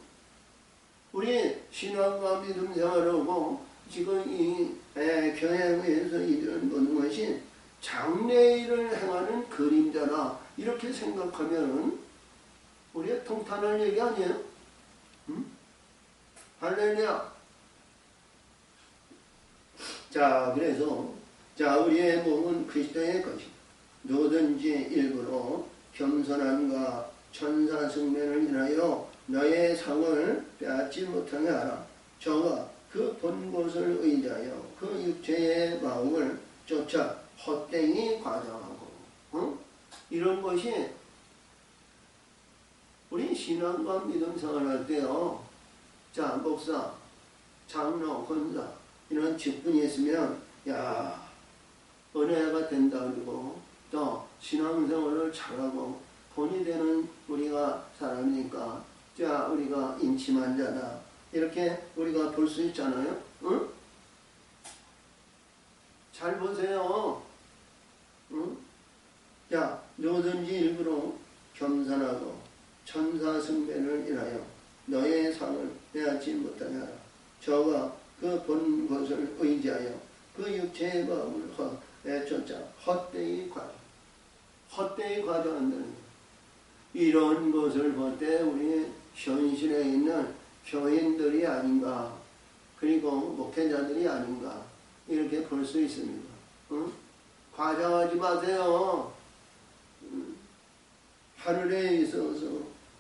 우리 신앙과 믿음 생활하고 지금 이 교회에서 이런 모든 것이 장래일을 행하는 그림자라 이렇게 생각하면 우리가 통탄할 얘기 아니에요? 응? 할렐루야. 자, 그래서 우리의 몸은 그리스도의 것이 누구든지 일부러 겸손함과 천사 승배를 인하여 너의 상을 빼앗지 못하게 하라. 저가 그 본 곳을 의지하여 그 육체의 마음을 쫓아 헛되이 과장하고 이런 것이 우리 신앙과 믿음 생활할 때요. 자, 목사, 장로, 권사 이런 직분이 있으면 야 은혜가 된다 그러고 또 신앙생활을 잘하고 본이 되는 우리가 사람이니까 자 우리가 인침한 자다 이렇게 우리가 볼 수 있잖아요. 응? 잘 보세요. 응? 자 누구든지 일부러 겸손하고 천사 승배를 인하여 너의 상을 빼앗지 못하게 하라. 저가 그 본 것을 의지하여 그 육체의 마음을 쫓아 헛되이 과장한다는 거예요. 이런 것을 볼 때 우리 현실에 있는 교인들이 아닌가 그리고 목회자들이 아닌가 이렇게 볼 수 있습니다. 응? 과장하지 마세요. 하늘에 있어서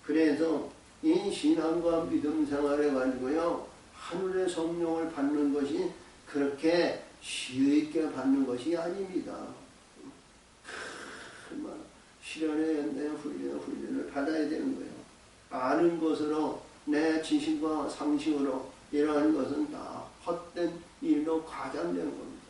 그래서 이 신앙과 믿음 생활해 가지고요 하늘의 성령을 받는 것이 그렇게 쉽게 받는 것이 아닙니다. 실현의 연대 훈련을 받아야 되는 거예요. 아는 것으로 내 지식과 상식으로 이러한 것은 다 헛된 일로 과장되는 겁니다.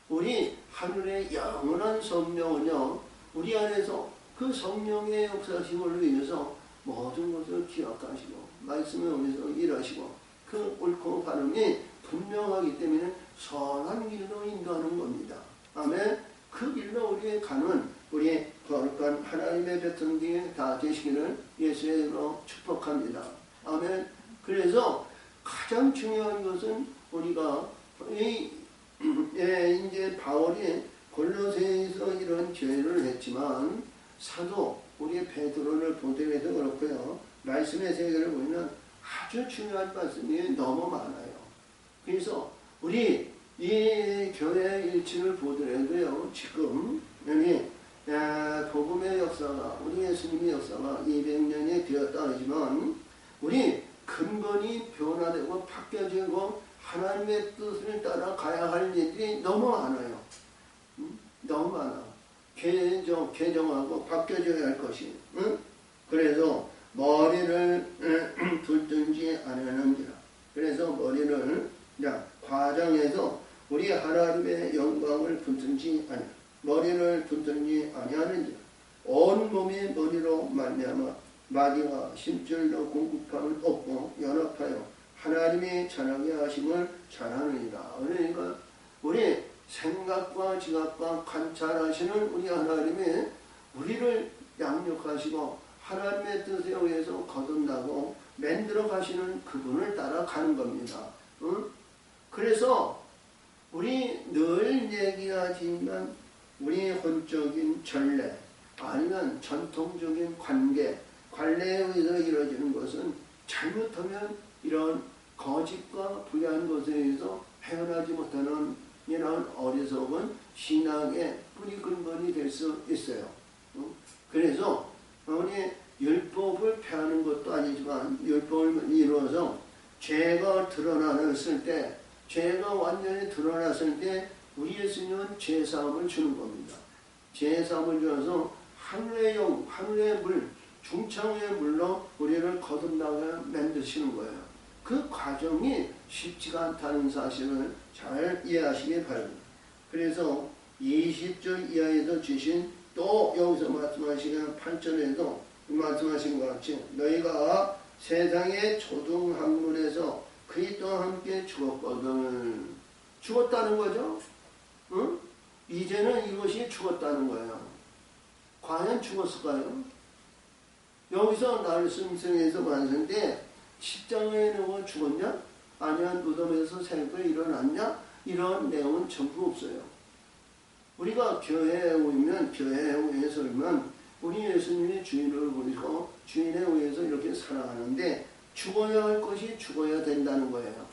우리 하늘의 영원한 성령은요 우리 안에서 그 성령의 역사심을 위해서 모든 것을 기억하시고 말씀에 의해서 일하시고 그 옳고 바름이 분명하기 때문에 선한 길로 인도하는 겁니다. 아멘. 그 길로 우리의 가는 우리 거룩한 하나님의 백성들이 다 되시기를 예수의 이름으로 축복합니다. 아멘. 그래서 가장 중요한 것은 우리가 이제 바울이 골로새에서 이런 교회를 했지만 사도 우리 베드로를 보더라도 그렇고요. 말씀의 세계를 보면 아주 중요한 말씀이 너무 많아요. 그래서 우리 이 교회 일치를 보더라도요, 지금 여기 복음의 역사가, 우리 예수님의 역사가 200년이 되었다 하지만 우리 근본이 변화되고 바뀌어지고 하나님의 뜻을 따라 가야 할 일들이 너무 많아요. 너무 많아. 개정하고 바뀌어져야 할 것이. 그래서 머리를 둘든지 아니하는지라. 그래서 머리를 과정에서 우리 하나님의 영광을 둘든지 아니, 머리를 둘든지 아니하는지라. 온 몸이 머리로 말미암아 마디와 힘줄로 공급함을 얻고 연합하여 하나님이 전하게 하심을 잘하느니라. 그러니까 우리 생각과 지각과 관찰하시는 우리 하나님이 우리를 양육하시고 하나님의 뜻에 의해서 거듭나고 만들어 가시는 그분을 따라가는 겁니다. 그래서 우리 늘 얘기하지만 우리 혼적인 전례 아니면 전통적인 관례에 의해서 이루어지는 것은 잘못하면 이런 거짓과 불의한 것에 의해서 헤어나지 못하는 이런 어리석은 신앙의 뿌리 근본이 될 수 있어요. 그래서 우리 율법을 폐하는 것도 아니지만 율법을 이루어서 죄가 드러났을 때, 죄가 완전히 드러났을 때 우리 예수님은 죄사함을 주는 겁니다. 죄사함을 주어서 하늘의 영, 하늘의 물, 중창의 물로 우리를 거듭나게 만드시는 거예요. 그 과정이 쉽지가 않다는 사실을 잘 이해하시기 바랍니다. 그래서 20절 이하에서 주신 또 여기서 말씀하시는 8절에도 말씀하신 것 같이 너희가 세상의 초등학문에서 그리스도와 함께 죽었거든. 죽었다는 거죠. 응? 이제는 이것이 죽었다는 거예요. 과연 죽었을까요? 여기서 말씀에서 말씀인데 십자가에 누워 죽었냐? 아니면 무덤에서 새벽에 일어났냐? 이런 내용은 전부 없어요. 우리가 교회에 오면, 교회에 의해서 오면 우리 예수님이 주인을 보시고 주인에 의해서 이렇게 살아가는데 죽어야 할 것이 죽어야 된다는 거예요.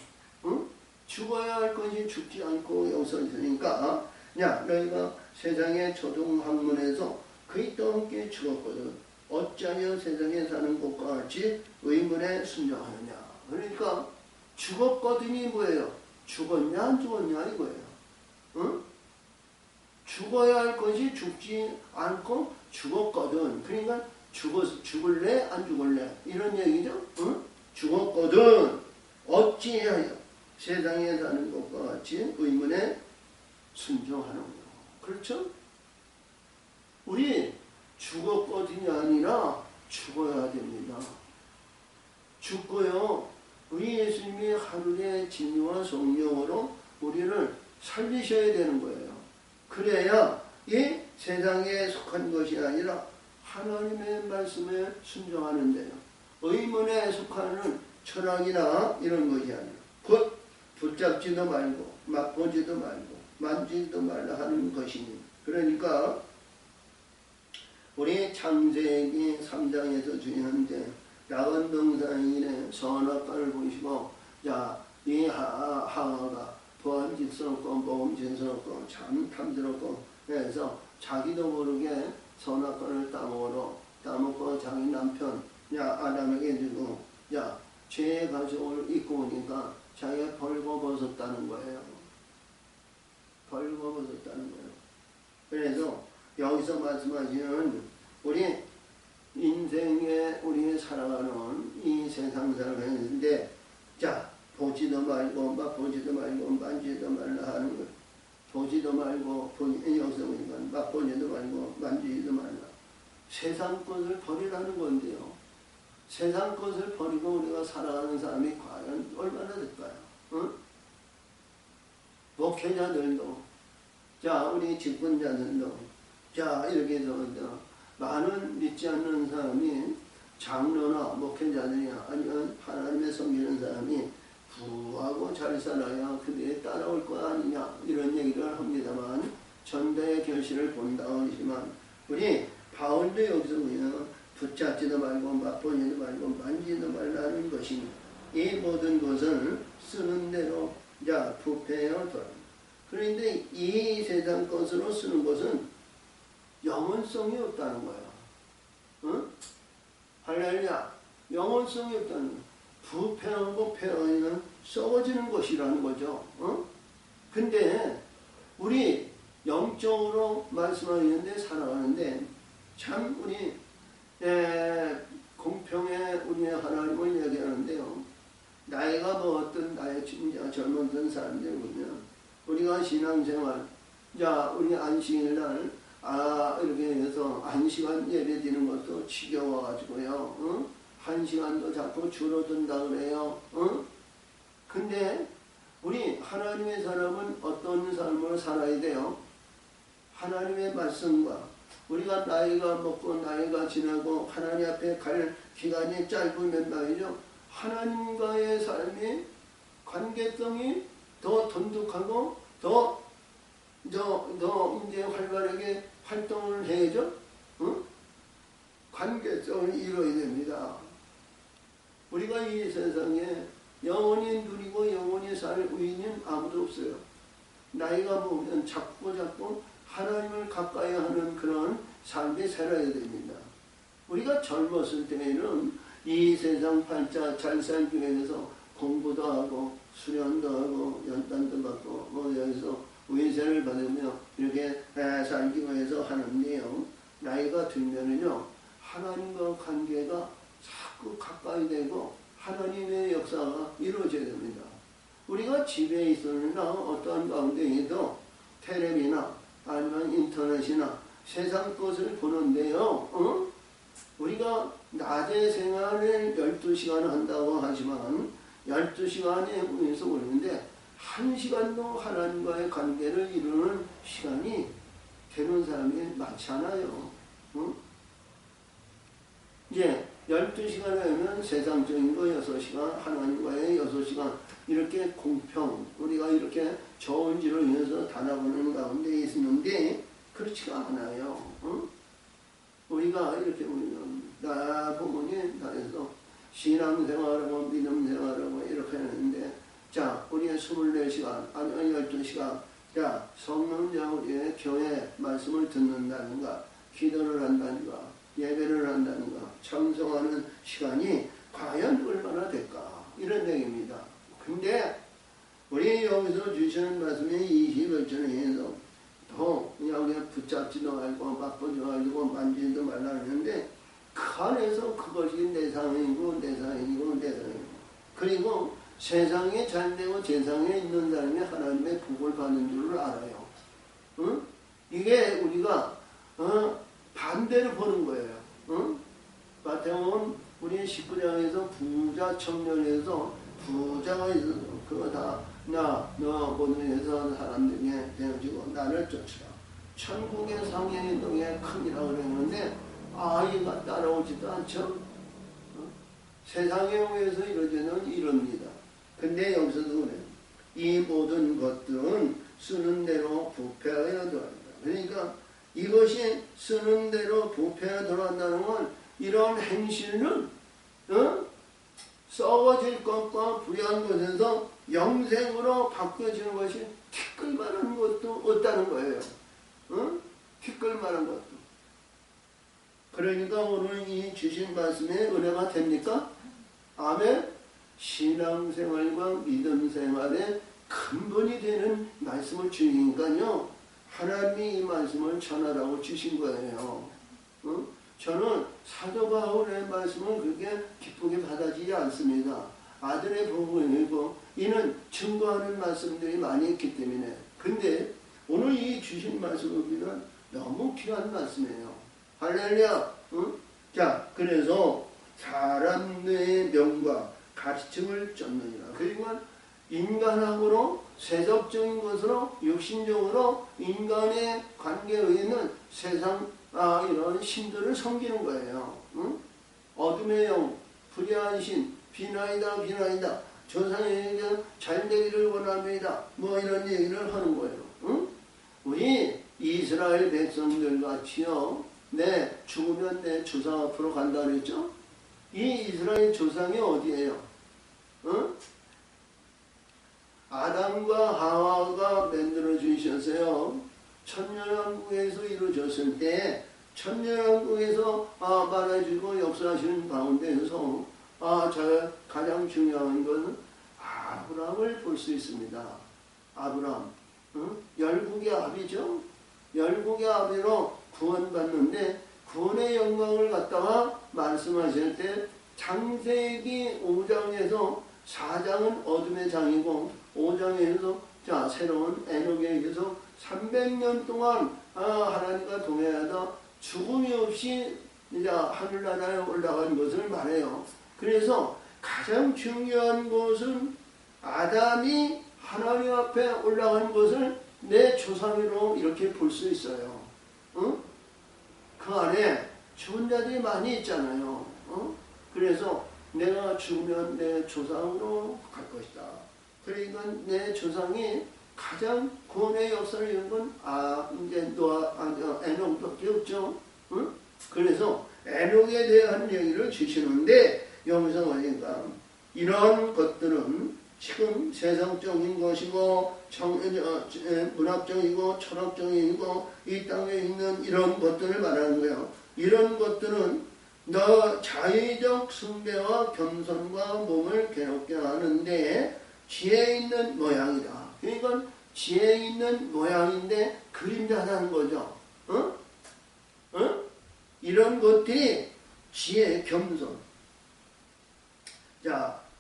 응? 죽어야 할 것이 죽지 않고 여기서 있으니까 너희가 세상의 초등학문에서 그리스도와 함께 죽었거든. 어찌하여 세상에 사는 것과 같이 의문에 순종하느냐. 그러니까 죽었거든이 뭐예요? 죽었냐 안 죽었냐 이거예요. 응? 죽어야 할 것이 죽지 않고 죽었거든. 그러니까 죽을래 안 죽을래 이런 얘기죠. 응? 죽었거든. 어찌하여 세상에 사는 것과 같이 의문에 순종하는 거예요. 그렇죠? 우리 죽었거든이 아니라 죽어야 됩니다. 죽고요. 우리 예수님이 하늘의 진리와 성령으로 우리를 살리셔야 되는 거예요. 그래야 이 세상에 속한 것이 아니라 하나님의 말씀에 순종하는데요. 의문에 속하는 철학이나 이런 것이 아니라 곧 붙잡지도 말고 맛보지도 말고 만지지도 말라 하는 것이니. 그러니까 우리 창세기 3장에서 주의하는데 야간 동산인의 선악과를 보시고 이 하와가 보암직스럽고 모험진스럽고 참 탐스럽고 그래서 자기도 모르게 선악과를 따먹고 자기 남편 아담에게 주고 죄의 가족을 입고 오니까 자기가 벌거벗었다는 거예요. 벌거벗었다는 거예요. 그래서 여기서 말씀하시는 우리 인생에 우리 살아가는 이 세상 살아가는데 보지도 말고 맛보지도 말고 만지지도 말라 하는 거예요. 보지도 말고 여기서 보니까 맛보지도 말고 만지지도 말라. 세상 것을 버리라는 건데요. 세상 것을 버리고 우리가 살아가는 사람이 과연 얼마나 될까요? 응? 목회자들도 우리 직분자들도 이렇게 해서 많은 믿지 않는 사람이 장로나 목회자들이나 아니면 하나님의 섬기는 사람이 부하고 잘 살아야 그들이 따라올 거 아니냐 이런 얘기를 합니다만 전대의 결실을 본다고 하지만 우리 바울도 여기서 보면 붙잡지도 말고 맛보지도 말고 만지지도 말라는 것이니 이 모든 것을 쓰는 대로 자, 부패하여 돌아간다. 그런데 이 세상 것으로 쓰는 것은 영원성이 없다는 거야. 응? 할렐루야. 영원성이 없다는 거야. 부패하고 폐허는 썩어지는 것이라는 거죠. 응? 근데 우리 영적으로 말씀하는데 살아가는데 참 우리 공평에 우리의 하나님을 얘기하는데요. 나이가 먹었던 나의 젊었던 사람들 보면 우리가 신앙생활, 자 우리 안식일날 이렇게 해서 1시간 예배 드리는 것도 지겨워가지고요. 응? 1시간도 자꾸 줄어든다 그래요. 응? 근데 우리 하나님의 사람은 어떤 삶을 살아야 돼요? 하나님의 말씀과 우리가 나이가 먹고 나이가 지나고 하나님 앞에 갈 기간이 짧으면 말이죠. 하나님과의 삶이 관계성이 더 돈독하고 더 이제 활발하게 활동을 해야죠. 응? 관계성을 이루어야 됩니다. 우리가 이 세상에 영원히 누리고 영원히 살 의인은 아무도 없어요. 나이가 먹으면 자꾸 하나님을 가까이 하는 그런 삶에 살아야 됩니다. 우리가 젊었을 때에는 이 세상 팔자 잘 살기 위해서 공부도 하고 수련도 하고 연단도 받고 여기서 의세를 받으며 이렇게 살기 위해서 하는데요. 나이가 들면은요 하나님과 관계가 자꾸 가까이 되고 하나님의 역사가 이루어져야 됩니다. 우리가 집에 있으나 어떠한 가운데에도 텔레비나 아니면 인터넷이나 세상 것을 보는데요. 우리가 낮에 생활을 12시간 한다고 하지만 12시간에 의해서 오는데 1시간도 하나님과의 관계를 이루는 시간이 되는 사람이 많지 않아요. 이제 12시간을 하면 세상적인 거 6시간, 하나님과의 6시간 이렇게 공평, 우리가 이렇게 좋은 지로 인해서 달아보는 가운데 있는데 그렇지가 않아요. 우리가 이렇게 보면 나 부모님 나에서 신앙생활하고 믿음생활하고 이렇게 하는데 자 우리의 24시간 아니면 12시간 자 성령자 우리의 교회 말씀을 듣는다든가 기도를 한다든가 예배를 한다든가 청성하는 시간이 과연 얼마나 될까 이런 얘기입니다. 근데 우리 여기서 주시는 말씀이 21절에서 더 그냥 붙잡지도 말고 막보지 말고 만지지도 말라 하는데 그 안에서 그것이 내 상이고 내 상이고 내 상이고 그리고 세상에 잘되고 세상에 있는 사람이 하나님의 복을 받는 줄을 알아요. 응? 이게 우리가 반대로 보는 거예요. 마태복음 우리 19장에서 부자 청년에서 부자가 있어서 그거 다 너 모든 회사 사람들에게 배워주고 나를 쫓으라. 천국의 상의 동에 큰이라 그랬는데 아이가 따라오지도 않죠. 세상에 의해서 이루어지는 이럽니다. 근데 여기서도 그래요. 이 모든 것들은 쓰는 대로 부패하여 돌아간다. 그러니까 이것이 쓰는 대로 부패하여 돌아간다는 건 이런 행실은 썩어질 것과 불의한 것에서 영생으로 바뀌어지는 것이 티끌만한 것도 없다는 거예요. 티끌만한 것도. 그러니까 오늘 이 주신 말씀에 은혜가 됩니까? 아멘. 신앙생활과 믿음생활의 근본이 되는 말씀을 주시니까요. 하나님이 이 말씀을 전하라고 주신 거예요. 저는 사도 바울의 말씀을 그렇게 기쁘게 받아지지 않습니다. 아들의 복음이고 이는 증거하는 말씀들이 많이 있기 때문에. 근데 오늘 이 주신 말씀을 보면 너무 귀한 말씀이에요. 할렐루야. 자, 그래서 사람의 명과 가르침을 쫓느니라. 그러니까 인간하고로 세속적인 것으로 육신적으로 인간의 관계에 있는 세상 이런 신들을 섬기는 거예요. 어둠의 영, 불의한 신, 비나이다 비나이다. 조상에게 잘되기를 원합니다. 뭐 이런 얘기를 하는 거예요. 우리 이스라엘 백성들 같이요. 죽으면 내 조상 앞으로 간다 그랬죠? 이 이스라엘 조상이 어디예요? 아담과 하와가 만들어 주셨어요. 천년왕국에서 이루어졌을 때 천년왕국에서 말해주고 역사하시는 가운데에서 가장 중요한 것은 아브라함을 볼 수 있습니다. 아브라함, 열국의 아비죠. 열국의 아비로 구원받는데 구원의 영광을 갖다가 말씀하실 때 창세기 5장에서 4장은 어둠의 장이고 5장에서 새로운 에녹에게서 300년 동안 하나님과 동행하다 죽음이 없이 이제 하늘나라에 올라간 것을 말해요. 그래서 가장 중요한 것은 아담이 하나님 앞에 올라간 것을 내 조상으로 이렇게 볼 수 있어요. 그 안에 죽은 자들이 많이 있잖아요. 그래서 내가 죽으면 내 조상으로 갈 것이다. 그러니까 내 조상이 가장 구원의 역사를 이룬 건 이제 에녹밖에 없죠. 그래서 에녹에 대한 얘기를 주시는데 여기서 보니까 이런 것들은 지금 세상적인 것이고 문학적이고 철학적이고 이 땅에 있는 이런 것들을 말하는 거예요. 이런 것들은 너 자의적 숭배와 겸손과 몸을 괴롭게 하는데 지혜 있는 모양이다. 그러니까 지혜 있는 모양인데 그림자라는 거죠. 이런 것들이 지혜, 겸손.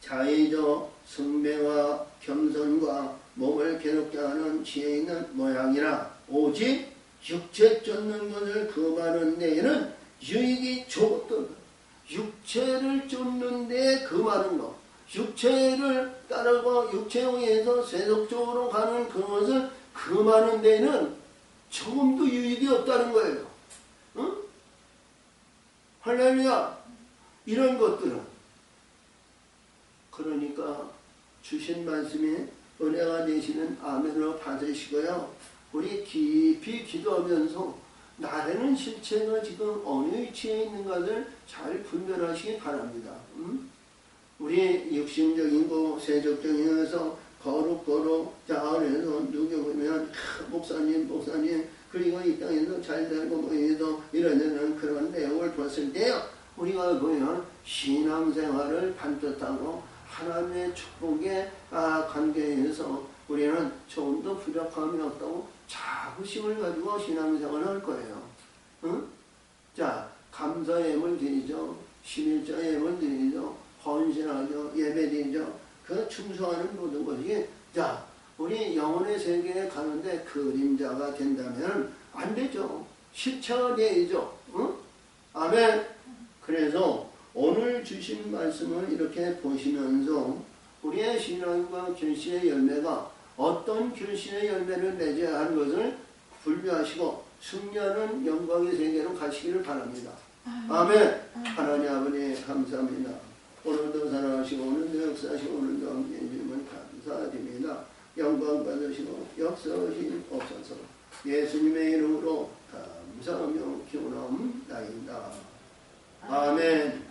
자의적 숭배와 겸손과 몸을 괴롭게 하는 지혜 있는 모양이라 오직 육체 쫓는 것을 금하는 데에는 유익이 적었던 육체를 쫓는 데 금하는 것. 육체를 따르고 육체에 의해서 세속적으로 가는 그것을 금하는 데는 조금도 유익이 없다는 거예요. 할렐루야. 이런 것들은 그러니까 주신 말씀이 은혜가 되시는 아멘으로 받으시고요. 우리 깊이 기도하면서 나라는 실체가 지금 어느 위치에 있는가를 잘 분별하시기 바랍니다. 우리 육신적인 거, 세속적인 것에서 거룩 자아에서 누구 보면 목사님 그리고 이 땅에서 잘 살고 보이도 이런 그런 내용을 봤을 때요. 우리가 보면 신앙생활을 반듯하고 하나님의 축복의 관계에서 우리는 조금 더 부족함이 없다고 자부심을 가지고 신앙생활을 할 거예요. 감사 예물 드리죠. 11조 예물 드리죠. 헌신하죠. 예배드리죠. 그 충성하는 모든 것이 우리 영혼의 세계에 가는데 그림자가 된다면 안 되죠. 실체가 되죠. 아멘. 그래서 오늘 주신 말씀을 이렇게 보시면서 우리의 신앙과 결실의 열매가 어떤 결실의 열매를 맺어야 하는 것을 분별하시고 승리하는 영광의 세계로 가시기를 바랍니다. 아멘. 하나님 아버지 감사합니다. 오늘도 사랑하시고 오늘도 역사하시고 오늘도 함께해 주시면 감사드립니다. 영광 받으시고 역사하시옵소서. 예수님의 이름으로 감사하며 기원함나이다. 아멘.